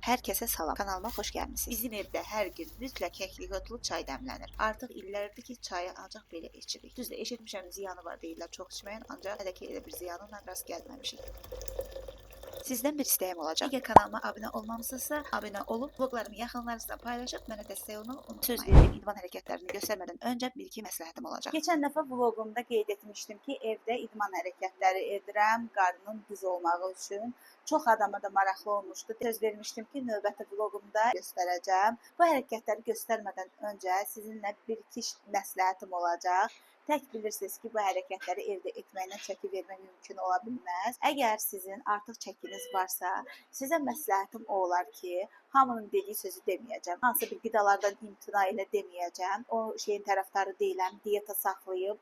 Herkese salam. Kanalıma xoş gəlmisiniz. Bizim evdə hər gün mütləq kəklikotlu çay dəmlənir. Artıq illərdir ki, çayı ancaq belə içirik. Düzdür, eşitmişəm ziyanı var deyirlər çox içməyin, ancaq hələ ki elə bir ziyanına rast gəlməmişik. Sizdən bir istəyim olacaq. Əgər kanalıma abunə olmamısınızsa, abunə olub, vloqlarımı yaxınlarınızla paylaşıb mənə dəstək olmağı unutmayın. Söz verdim, idman hərəkətlərini göstərmədən öncə bir-iki məsləhətim olacaq. Keçən dəfə vloqumda qeyd etmişdim ki, evdə idman hərəkətləri edirəm, qarnın düz olmağı üçün. Çox adama da maraqlı olmuşdu. Söz vermişdim ki, növbəti vloqumda göstərəcəm. Bu hərəkətləri göstərmədən öncə sizinlə bir-iki məsləhətim olacaq. Tək bilirsiniz ki, bu hərəkətləri evdə etməklə çəki vermək mümkün ola bilməz. Əgər sizin artıq çəkiniz varsa, sizə məsləhətim o olar ki, hamının dediyi sözü deməyəcəm. Hansı bir qidalardan imtina ilə deməyəcəm. O şeyin tərəfdarı deyiləm. Diyeta saxlayıb,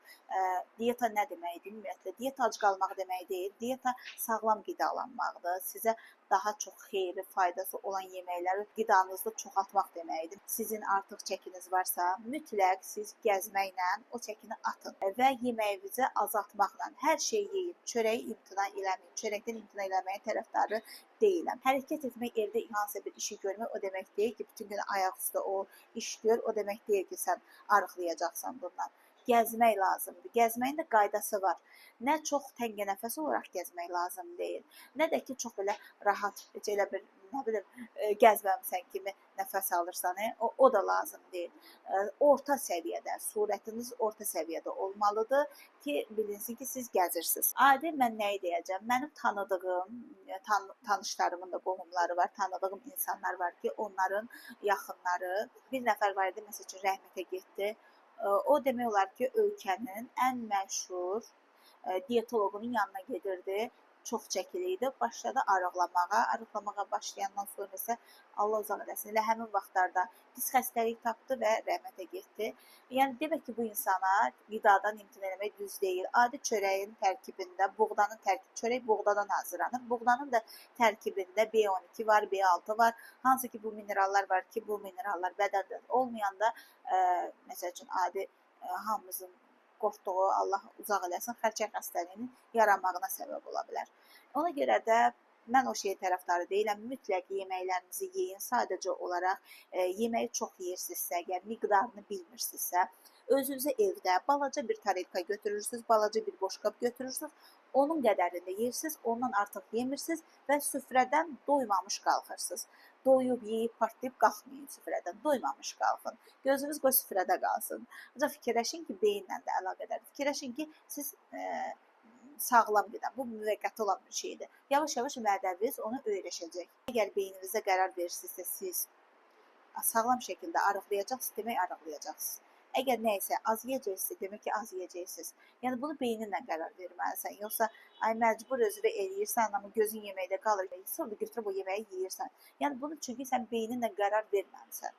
diyeta nə deməkdir? Ümumiyyətlə, diyeta ac qalmaq demək deyil. Diyeta sağlam qidalanmaqdır. Sizə daha çox xeyirli, faydası olan yeməkləri qidanızda çoxaltmaq deməkdir. Sizin artıq çəkiniz varsa, mütləq siz gəzməklə o çəkini atın və yeməyinizi azaltmaqla hər şeyi yeyin. Çörəyi imtina eləməyin. Çörəkdən imtina eləməyin tərəfdarı deyiləm. Hərəkət etmək, evdə hansısa bir işi görmək o demək deyil ki, bütün gün ayaq üstə o iş gör, o demək deyil ki, sən arıqlayacaqsan bundan. Gəzmək lazımdır. Gəzməyin də qaydası var. Nə çox təngənəfəs olaraq gəzmək lazım deyil, nə də ki, çox belə rahat, heç elə bir, nə bilim, gəzməmisən kimi nəfəs alırsan, o da lazım deyil. Orta səviyyədə, surətiniz orta səviyyədə olmalıdır ki, bilinsin ki, siz gəzirsiniz. Adi mən nəyi deyəcəm? Mənim tanıdığım, tanışlarımın da qohumları var, tanıdığım insanlar var ki, onların yaxınları, bir nəfər var idi, məsəl üçün rəhmətə getdi. O demək olar ki, ölkənin ən məşhur diyetoloqunun yanına gedirdi. Çox çəkili idi. Başladı arıqlamağa. Arıqlamağa başlayandan sonra isə Allah uzaq eləsin. Elə həmin vaxtlarda pis xəstəlik tapdı və rəhmətə getdi. Yəni demək ki, bu insana qidadan imtina eləmək düz deyil. Adi çörəyin tərkibində çörək buğdadan hazırlanır. Buğdanın da tərkibində B12 var, B6 var. Hansı ki, bu minerallar var ki, bu minerallar bədəndə olmayanda, məsəl üçün adi hamımızın qorxduğu, Allah uzaq eləsin, xərçəng xəstəliyinin yaranmağına səbəb ola bilər. Ona görə də mən o şeyin tərəfdarı deyiləm. Mütləq yeməklərinizi yeyin. Sadəcə olaraq yeməyi çox yeyirsinizsə, əgər miqdarını bilmirsinizsə, özünüzə evdə balaca bir tarelka götürürsünüz, balaca bir boşqab götürürsünüz, onun qədərində yeyirsiniz, ondan artıq yemirsiniz və süfrədən doymamış qalxırsınız. Doyub, yeyib, partlayıb qalxmayın süfrədən, doymamış qalxın. Gözünüz qoy süfrədə qalsın. Ancaq fikirləşin ki, beyinlə də əlaqədardır. Fikirləşin ki, siz sağlam qida. Bu müvəqqəti olan bir şeydir. Yavaş-yavaş mədəniz onu öyrəşəcək. Əgər beyninizə qərar verirsinizsə, siz sağlam şəkildə arıqlayacaqsınız, demək arıqlayacaqsınız. Əgər nə isə az yeyəcəksiniz, demək ki, az yeyəcəksiniz. Yəni bunu beyninlə qərar verməlisən. Yoxsa məcbur özünə eləyirsən, amma gözün yeməkdə qalır. Sonra götürüb o yeməyi yeyirsən. Yəni bunu çünki sən beyninlə qərar verməlisən.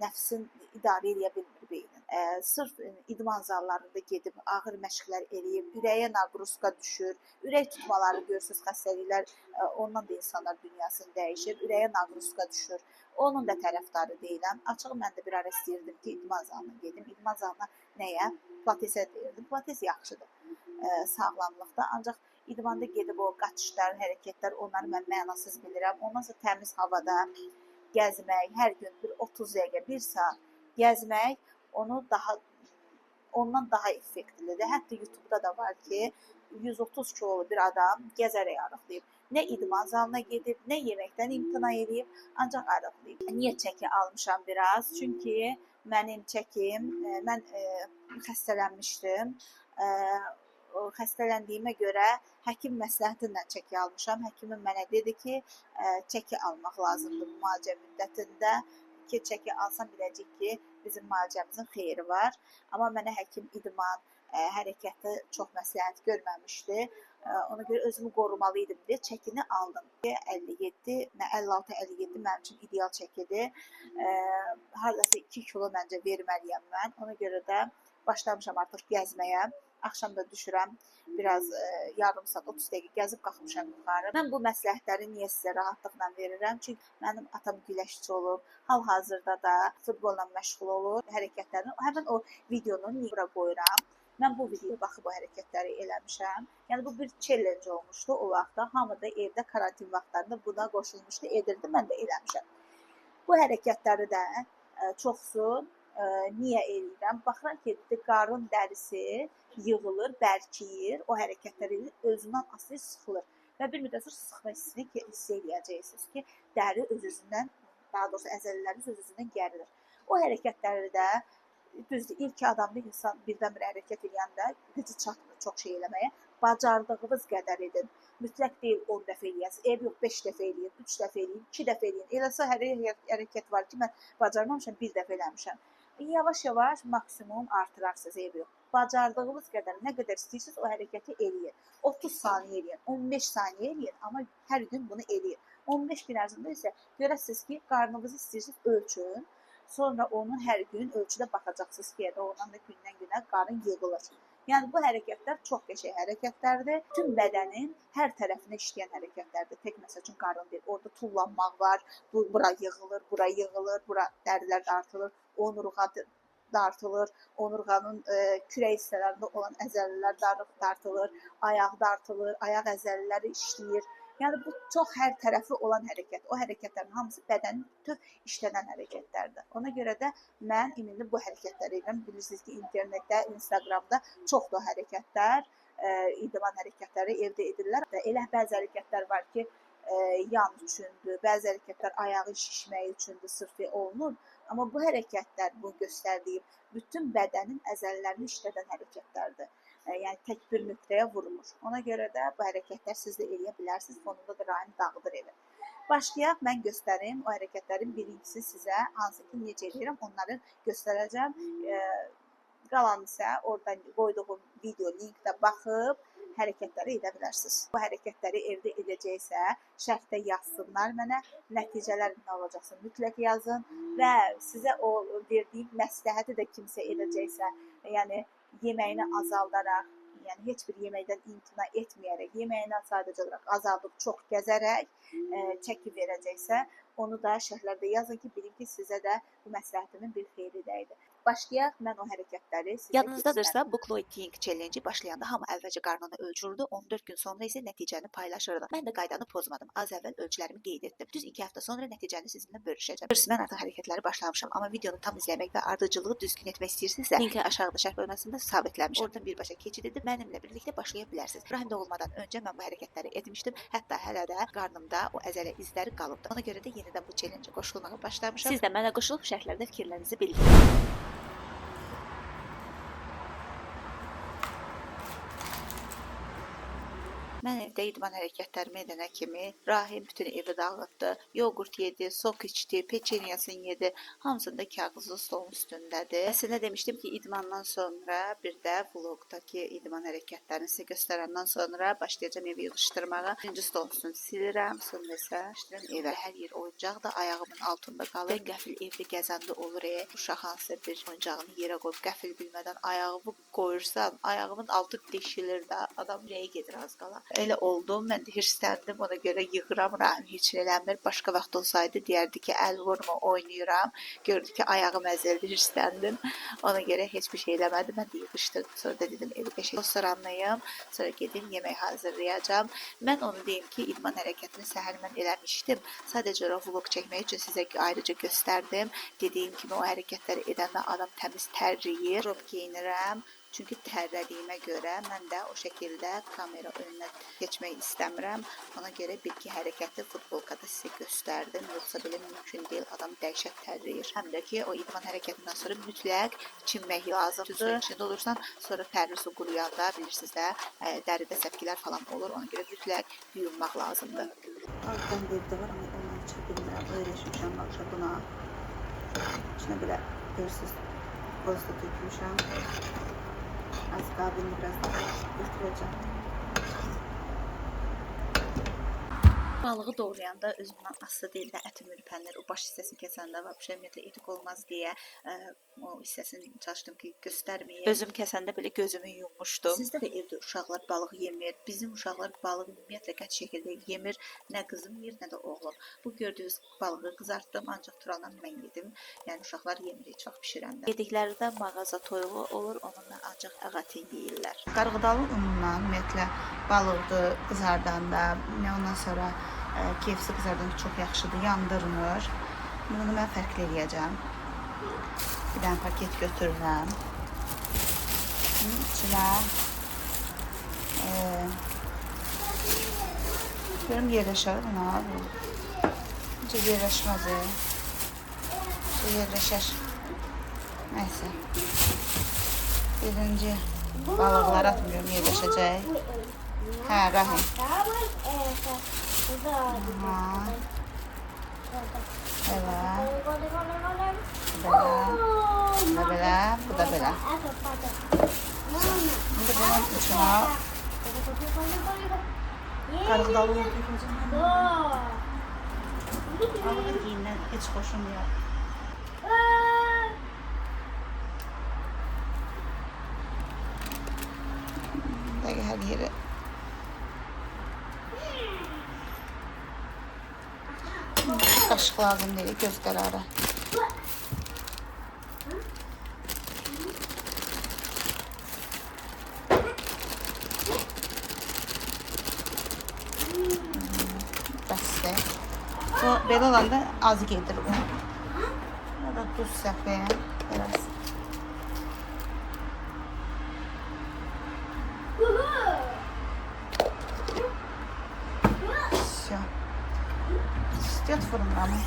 Nəfsin idarə edə bilmir beynin. Sırf idman zallarında gedib ağır məşqlər eləyib, ürəyə naqruzka düşür, ürək tutmaları görürsünüz, xəstəliklər, ondan da insanlar dünyasını dəyişir, ürəyə naqruzka düşür. Onun da tərəfdarı deyiləm. Açıq mən də bir ara istəyirdim ki, idman zalına gedim. İdman zalına nəyə? Pilatesə deyirdim. Pilates yaxşıdır sağlamlıqda, ancaq idmanda gedib o qaçışlar, hərəkətlər, onları mən mənasız bilirəm. Ondan sonra təmiz havada gəzmək, hər gün bir 30 dəqiqə, 1 saat gəzmək ondan daha effektivlidir. Hətta YouTube-da da var ki, 130 kilolu bir adam gəzərək arıqlayıb. Nə idman zalına gedib, nə yeməkdən imtina edib, ancaq arıqlayıb. Niyə çəki almışam biraz? Çünki mənim çəkim, mən xəstələnmişdim. Xəstələndiyimə görə həkim məsləhəti ilə çəki almışam. Həkimim mənə dedi ki, çəki almaq lazımdır müalicə müddətində ki, çəki alsam biləcək ki, bizim müalicəmizin xeyri var. Amma mənə həkim idman, hərəkəti çox məsləhət görməmişdi. Ona görə özümü qorumalıydım deyə çəkini aldım. 56-57 mənim üçün ideal çəkidir. Hardasa 2 kilo məncə verməliyəm mən. Ona görə də başlamışam artıq gəzməyə. Axşam da düşürəm, biraz yarım saat, 30 dəqiqə gəzib qalxmışam yuxarı. Mən bu məsləhətləri niyə sizə rahatlıqla verirəm? Çünki mənim atam güləşçi olub, hal-hazırda da futbolla məşğul olur, hərəkətlərini, həmin o videonu bura qoyuram. Mən bu videoya baxıb bu hərəkətləri eləmişəm. Yəni bu bir challenge olmuşdu o vaxtda. Hamı da evdə karantin vaxtlarında buna qoşulmuşdu, edirdi. Mən də eləmişəm. Bu hərəkətləri də çoxsu niyə eləyirəm? Baxıram ki, qarın dərisi yığılır, bərkiyir. O hərəkətləri özündən asılı sıxılır. Və bir müddət sonra sıxma hissini hiss eləyəcəksiniz ki, dəri öz-özündən, daha doğrusu əzələləriniz öz-özündən gərilir. O hərəkətləri də düzdür, ilk adamda insan birdən-bir hərəkət eləyəndə gücü çatmır çox şey eləməyə. Bacardığınız qədər edin. Mütləq deyil 10 dəfə eləyəsiniz. Ev yox 5 dəfə eləyin, 3 dəfə eləyin, 2 dəfə eləyin. Eləsə hər hərəkət var ki, mən bacarmamışam, 1 dəfə eləmişəm. Yavaş-yavaş maksimum artırarsınız, ev yox. Bacardığınız qədər, nə qədər istəyirsiniz o hərəkəti eləyin. 30 saniyə eləyin, 15 saniyə eləyin, amma hər gün bunu eləyin. 15 gün ərzində isə görəsiniz ki, qarnınızı istəyirsiniz ölçün. Sonra onun hər gün ölçüdə baxacaqsınız ki, ondan da gündən-günə qarın yığılır. Yəni bu hərəkətlər çox qəşəng hərəkətlərdir. Tüm bədənin hər tərəfinə işləyən hərəkətlərdir. Tək məsəl üçün qarın deyil. Orada tullanmaq var. Bura yığılır, bura yığılır, bura dərilər dartılır, onurğa dartılır, onurğanın kürək hissələrində olan əzələlər dartılır, ayaq dartılır, ayaq əzələləri işləyir. Yəni bu çox hər tərəfli olan hərəkət. O hərəkətlərin hamısı bədənin bütöv işlənən hərəkətlərdir. Ona görə də mən indi bu hərəkətləri edirəm. Bilirsiniz ki, internetdə, Instagramda çoxdur hərəkətlər, idman hərəkətləri evdə edirlər. Elə bəzi hərəkətlər var ki, yan üçündür, bəzi hərəkətlər ayağın şişməyi üçündür, sırf olunur. Amma bu hərəkətlər, bu göstərdiyim bütün bədənin əzələlərini işlədən hərəkətlərdir. Yəni tək bir nöqtəyə vurulur. Ona görə də bu hərəkətlər siz də eləyə bilərsiniz. Fonunda da rahim dağıdır evi. Başlayaq, mən göstərim. O hərəkətlərin birincisi sizə hansı ki, necə eləyirəm, onları göstərəcəm. Qalan isə oradan qoyduğum video linkdə baxıb hərəkətləri edə bilərsiniz. Bu hərəkətləri evdə edəcəksə, şərhdə yazsınlar mənə. Nəticələr nə olacaqsa mütləq yazın və sizə o verdiyim məsləhəti də kimsə edəcəksə, yəni yeməyini azaldaraq, yəni heç bir yeməkdən imtina etməyərək, yeməyini sadəcə olaraq azaldıb çox gəzərək çəki verəcəksə, onu da şərhlərdə yazın ki, bilin ki, sizə də bu məsləhətimin bir xeyri dəydi. Başlayaq, mən o hərəkətləri sizə Yadınızdadırsa, bu Chloe Ting challenge başlayanda hamı əvvəlcə qarnını ölçürdü, 14 gün sonra isə nəticəni paylaşırdı. Mən də qaydanı pozmadım. Az əvvəl ölçülərimi qeyd etdim. Düz 2 həftə sonra nəticəni sizinlə bölüşəcəm. Mən artıq hərəkətləri başlamışam, amma videonu tam izləmək və ardıcılığı düzgün etmək istəyirsinizsə, linki aşağıda şərh bölməsində sabitləmişəm. Oradan birbaşa keçid edib mənimlə birlikdə başlaya bilərsiniz. Rahim doğulmadan öncə mən bu hərəkətləri etmişdim. Hətta hələ də qarnımda o əzələ izləri qalıbdı. Ona görə də yenidən bu challenge-ə qoşulmağa başlamışam. Siz də mənə qoşulub şərhlərdə fikirlərinizi bildirin. Mən evdə idman hərəkətlərimi edənə kimi Rahim bütün evi dağıtdı, yoğurt yedi, sok içdi, peçenyasını yedi, hamısında kağızlı stolun üstündədir. Əslində demişdim ki, idmandan sonra bir də vlogdakı idman hərəkətlərini sizə göstərəndən sonra başlayacağım evi yığışdırmağa. Birinci stolun üstünü silirəm, sonra isə evə hər yer oyuncaq da ayağımın altında qalır. Qəfil evdə gəzəndə olur, uşaq hansısa bir oyuncağını yerə qoyub qəfil bilmədən ayağımı qoyursan, ayağımın altı deşilir də, adam ürəyi gedir az qala. Elə oldum, mən də hirsləndim, ona görə yığıram, Rahim heç eləmir. Başqa vaxt olsaydı deyərdi ki, əl vurma, oynayıram. Gördü ki, ayağım əzəldi, hirsləndim. Ona görə heç bir şey eləmədim, mən də yığışdırdım. Sonra da dedim, evi qəşəng tozaranlayım, sonra gedim, yemək hazırlayacağam. Mən onu deyim ki, idman hərəkətini səhər mən eləmişdim. Sadəcə vlog çəkmək üçün sizə ayrıca göstərdim. Dediyim kimi, o hərəkətləri edəndə adam təmiz tərləyir. Rob geyinirəm. Çünki tərlədiyimə görə mən də o şəkildə kamera önünə keçmək istəmirəm. Ona görə bir-iki hərəkəti futbolkada sizə göstərdim. Yoxsa belə mümkün deyil, adam dəhşət tərləyir. Həm də ki, o idman hərəkətindən sonra mütləq çimmək lazımdır. Suyun içində olursan, sonra tərli su quruyanda bilirsiniz də, dəridə səpkilər falan olur. Ona görə mütləq yuyunmaq lazımdır. Altdan evdə var, amma onu içə bilmirəm. Öyrəşmişəm, baxışa buna. İçinə belə görürsünüz, boz da tökmüşəm. Az qabını biraz daha götürəcəm. Balığı doğrayanda özümdən asılı deyil də ətim ürpənir. O baş hissəsini kəsəndə vəbşə ümumiyyətlə etik olmaz deyə o hissəsini çalışdım ki, göstərməyim. Özüm kəsəndə belə gözümü yummuşdum. Sizdə də evdə uşaqlar balıq yemir. Bizim uşaqlar balıq ümumiyyətlə qəti şəkildə yemir. Nə qızım yeyir, nə də oğlum. Bu gördüyünüz balığı qızartdım, ancaq Turanla mən yedim. Yəni uşaqlar yemir heç vaxt bişirəndə. Yediklərində mağaza toyuğu olur, onunla ancaq ağatin yeyirlər. Qarğıdalı unla ümumiyyətlə balıqdır qızardanda, ondan sonra KFC qızardanda çox yaxşıdır, yandırmır. Bunu mən fərqli eləyəcəm. Bir dənə paket götürürəm. İçinə görüm yerləşər buna. Necə yerləşməz. Yerləşər. Nəysə. Birinci balıqları atmıyorum, yerləşəcək. Hə, Rahim. Bu da belə, bu da belə. Şimdi bunun içine qarğıdalı un tökəcəm. Balığı yeyindən heç xoşum yox. Dəqiq hər yeri. Qaşıq lazım deyil, göz qərarı. Bəsdir. Bu belə olanda az gedir bu. Ya da duz səpəyəm. Biraz. Все. Идет фурнами.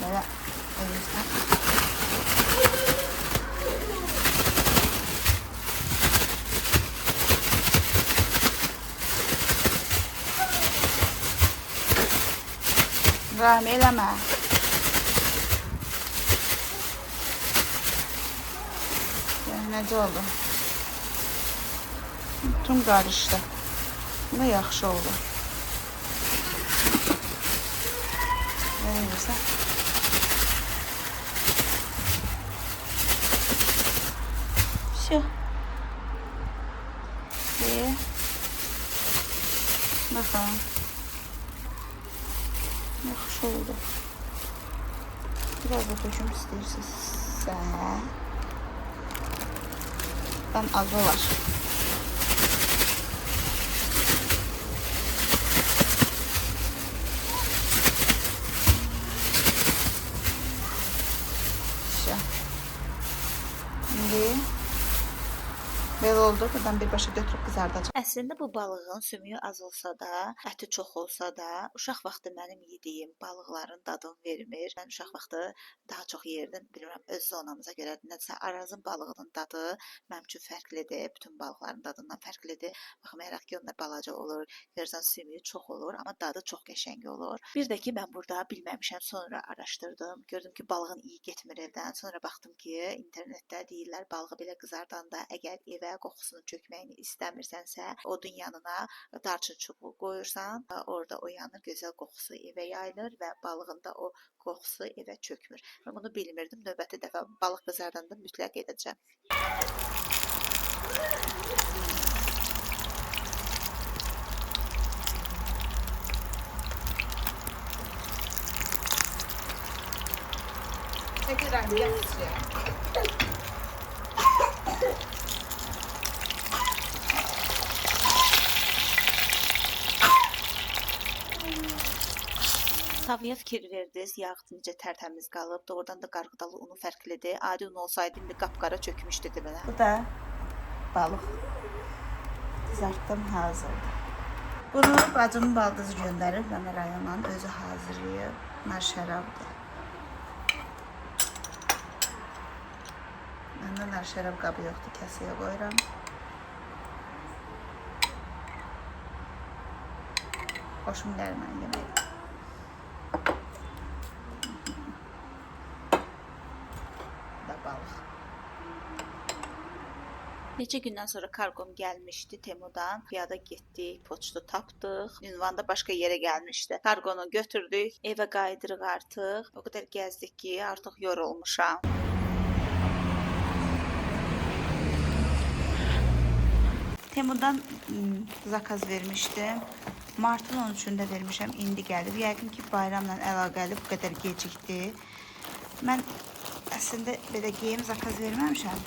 Böyle koyuyorsun. Rahmi eləmə. Yəni necə oldu? Tüm qarışdı. Ne yaxşı oldu. Ne verirsən? Все. Ve bakalım. Yaxşı oldu. Biraz da töküm istəyirsinizsə. Ben az olar. Şimdi belə oldu. Buradan birbaşa götürüb qızardacağım. Əslində bu balığın sümüyü az olsa da, əti çox olsa da, uşaq vaxtı mənim yediyim balıqların dadını vermir. Mən uşaq vaxtı daha çox yerdim, bilmirəm, öz zonamıza görə. Nəsə Arazın balığının dadı mənim üçün fərqlidir, bütün balıqların dadından fərqlidir. Baxmayaraq ki, onlar balaca olur, görürsən sümüyü çox olur, amma dadı çox qəşəng olur. Bir də ki, mən burada bilməmişəm, sonra araşdırdım, gördüm ki, balığın iyi getmir evdən. Sonra baxdım ki, internetdə deyirlər, balığı belə qızardanda əgər evə qoxusunu çökməyini istəmirsənsə, odun yanına darçın çubuğu qoyursan, orada o yanır, gözəl qoxusu evə yayılır və balığın da o qoxusu evə çökmür. Mən bunu bilmirdim. Növbəti dəfə balıq qızardanda mütləq edəcəm. Çəkirəm, gətirəcəm. Tavaya fikir verdiniz, yağ necə tərtəmiz qalıb, doğrudan da qarğıdalı unu fərqlidir. Adi un olsaydı indi qapqara çökmüşdü dilinə. Bu da balıq. Qızartdım, hazırdır. Bunu bacımın baldızı göndərir, mənə rayondan özü hazırlayıb. Nar şərabdır. Məndə nar şərab qabı yoxdur, kasaya qoyuram. Xoşum gəlir mən yemək. Da balıq. Neçə gündən sonra karqom gəlmişdi Temudan. Piyada getdik, poçtu tapdıq. Ünvanda başqa yerə gəlmişdi. Karqonu götürdük, evə qayıdırıq artıq. O qədər gəzdik ki, artıq yorulmuşam. Temudan zakaz vermişdim. Martın 13-də vermişəm, indi gəlib. Yəqin ki, bayramla əlaqəli bu qədər gecikdi. Mən əslində belə geyim zakaz verməmişəm.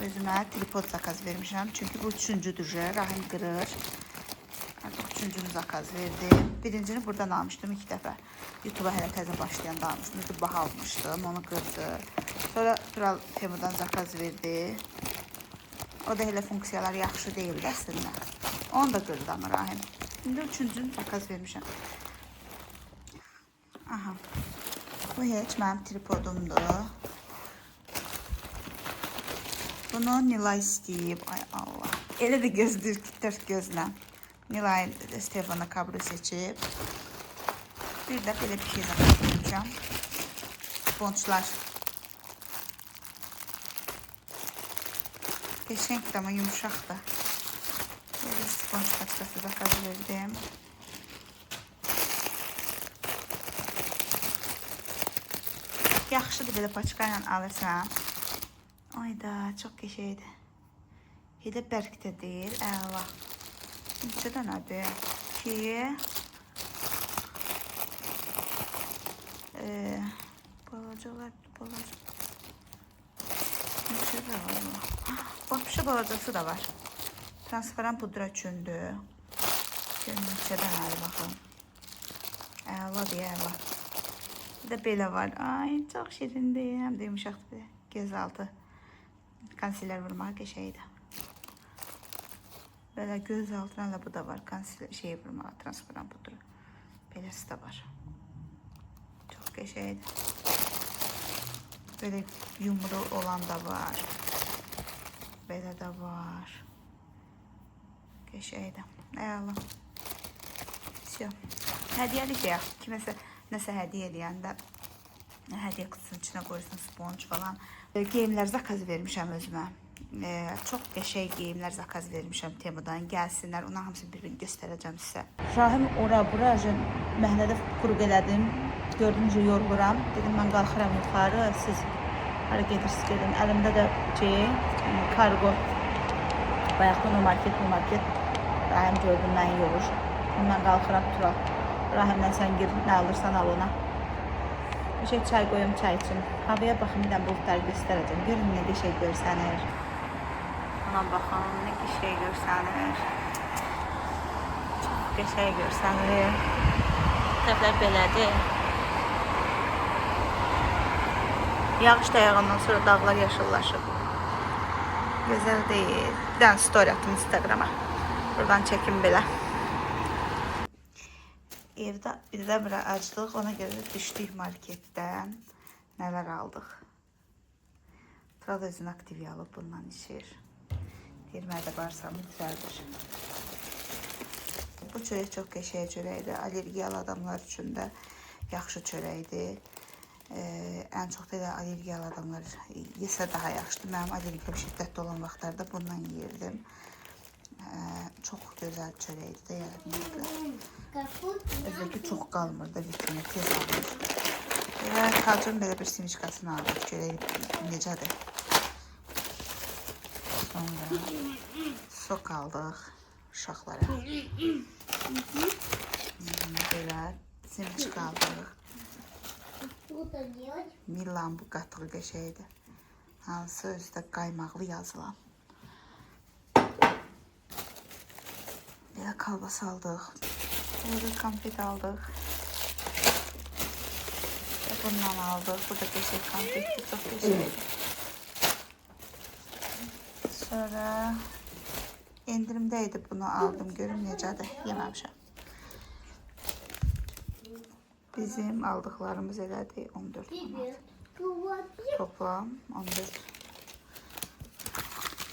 Özümə tripod zakaz vermişəm. Çünki bu üçüncüdür, Rahim qırır. Artıq üçüncünü zakaz verdim. Birincini buradan almışdım 2 dəfə. YouTube'a hələ təzə başlayanda almışdım. YouTube baha almışdım, onu qırdı. Sonra Tural Temudan zakaz verdi. O da elə funksiyalar yaxşı deyildi əslində. Onu da qırdı ama Rahim. İndi üçüncünü zakaz vermişəm. Aha. Bu heç mənim tripodumdur. Bunu Nilay istəyib. Ay Allah. Elə də gözləyir ki, dörd gözlə. Nilay Stefana kablo seçib. Bir də belə bir şey zakaz vermişəm. Sponçlar. Qəşəngdir, amma yumuşaqdır. Belə sponç paçkası zakaz verdim. Yaxşıdır belə paçka ilə alırsan. Ayda, çox qəşəngdir. Elə bərk də deyil, əla. Neçə dənədir? 2 balacalar, balaca. Neçə də var mı? Vapşı balacası da var. Transparan pudra üçündür. Görün neçə dənədir, baxın. Əla deyə, əla. Bir də belə var. Ay, çox şirindir. Həm də yumuşaqdır. Göz altı. Konsiler vurmağa qəşəngdir. Belə göz altına da bu da var. Konsiler şey vurmağa, transparan pudra. Beləsi də var. Çox qəşəngdir. Böyle yumru olan da var. Belə də var. Qəşəngdir. Əla. Всё. Hədiyyəlik ya. Kiməsə nəsə hədiyyə edəndə hədiyyə qutusunun içinə qoyursun sponç falan. Geyimlər zakaz vermişəm özümə. Çox qəşəng geyimlər zakaz vermişəm Temudan. Gəlsinlər, onların hamısını bir-birini göstərəcəm sizə. Rahim ora-bura məhnədə quruq elədim. Gördüyünüz yoruluram. Dedim mən qalxıram yuxarı, siz hara gedirsiniz gedin. Əlimdə də kargo. Bayaqdan o market. Rahim gördüm mən yorur. Mən qalxıram Tural. Rahimlə sən gir, nə alırsan al ona. Bir şey çay qoyum çay için. Havaya baxın, bir də bulutları göstərəcəm. Görün nə qəşəng görsənir. Ona baxın, nə qəşəng görsənir. Çox qəşəng görsənir. Tərəflər belədir. Yağış dayağından sonra dağlar yaşıllaşıb. Gözəl deyil. Bir dənə story atım Instagrama. Buradan çəkim belə. Evdə birdə-birə açdıq. Ona görə də düşdük marketdən. Nələr aldıq. Tural özünü aktiv alıb bundan içir. Deyir, mədə bağırsağımı düzəldir. Bu çörək çox qəşəng çörəkdir. Allergiyalı adamlar üçün də yaxşı çörəkdir. Ən çox da allergiyalı adamlar yesə daha yaxşıdır. Mənim allergiyam şiddətli olan vaxtlarda bundan yeyirdim. Çox gözəl çörəkdir də yəni. Özəki çox qalmır da vitrini tez alır. Və Tacın belə bir simiçkasını alır. Çörək necədir? Sonra sok aldıq uşaqlara. Belə simiçka aldıq. Milan bu qatığı qəşəngdir. Hansı özdə qaymaqlı yazılan. Belə kalbas aldıq. Böyle konfet aldıq. Bundan aldıq. Bu da qəşəng konfetdir. Çox qəşəngdir. Sonra endirimdəydi. Bunu aldım. Görün necədir. Yeməmişəm. Bizim aldıqlarımız elədir 14 manat. Toplam 14.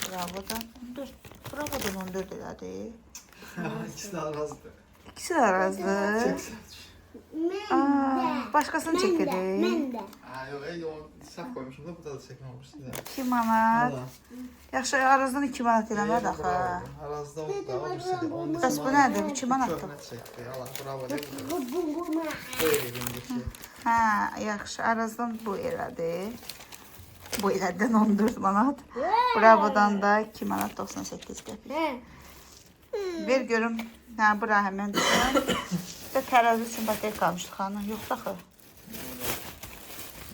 Bravo'dan 14. Bravo'dan 14 elədir. İkisi de arazdı. İkisi de arazdı. Başqasını çəkirik. Mən də. Yox, o səhv qoymuşum da, burada da çəkməmişdim də. 2 manat. Valla. Yaxşı, arazdan 2 manat eləmədi axı. Arazda oldu da, o birisi də. Bəs bu nədir? 2 manatdır. Köhnə çəkdi. Allah, bravo. Bu. Böyle gündür. Hə, yaxşı. Arazdan bu elədi. Bu elədən 14 manat. Bravodan da 2 manat 98 qəpik. Ver görüm. Hə, bura həmən deyirəm. Və tərəzi üçün batek qalmışdı xanım. Yoxsa axı.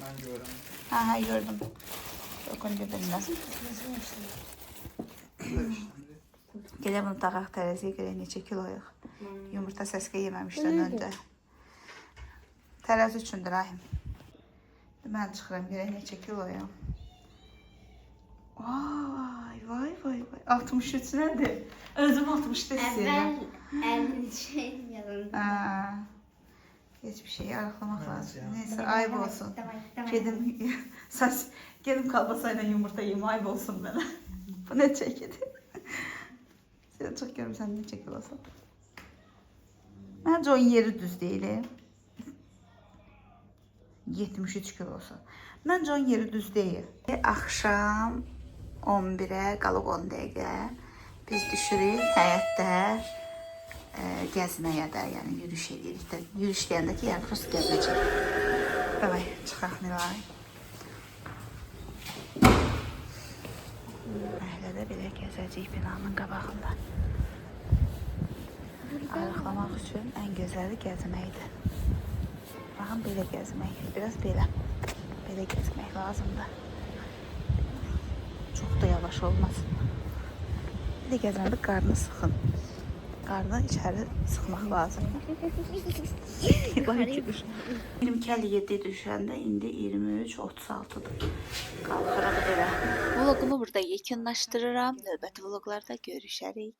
Mən görürəm. Hə, gördüm. Yoxun dibində. Gələ bunu taxaq tərəziyə görə neçə kiloyuq. Yumurta səskə yeməmişdən öncə. Tərəzi üçündür Rahim. Mən çıxıram görə neçə kiloyum. Vay. 63 nədir? Özüm 60'da istəyirəm. 50 yanında. Hiçbir şeyi araklamak Evet lazım. ya. Neyse ayıp olsun. Kedim, kedim kalbasayla yumurta yiyeyim ayıp olsun bana. Bu ne çekidi? Sen çok görüm sen ne çekil olsun. Bence o yeri düz değil. 73 kilo olsun. Bence o yeri düz değil. Akşam 11'e qalıb 10 dəqiqə. Biz düşürük həyətdə gəzməyə də, yəni yürüyüş edirik də. Yürüyüş deyəndə ki, yəni prosto gəzəcək. Davay, çıxaq Nilay. Əhlə də belə gəzəcək binanın qabağında. Arıqlamaq üçün ən gözəli gəzməkdir. Baxın, belə gəzmək, biraz belə. Belə gəzmək lazımdır. Çok da yavaş olmasın. Bir de gəzəndə qarnı sıxın. Qarnı içəri sıxmaq lazımdır. 22:57 düşəndə indi 23:36-dır. Qalxırıq belə. Vlogumu burada yekunlaşdırıram. Növbəti vloglarda görüşərik.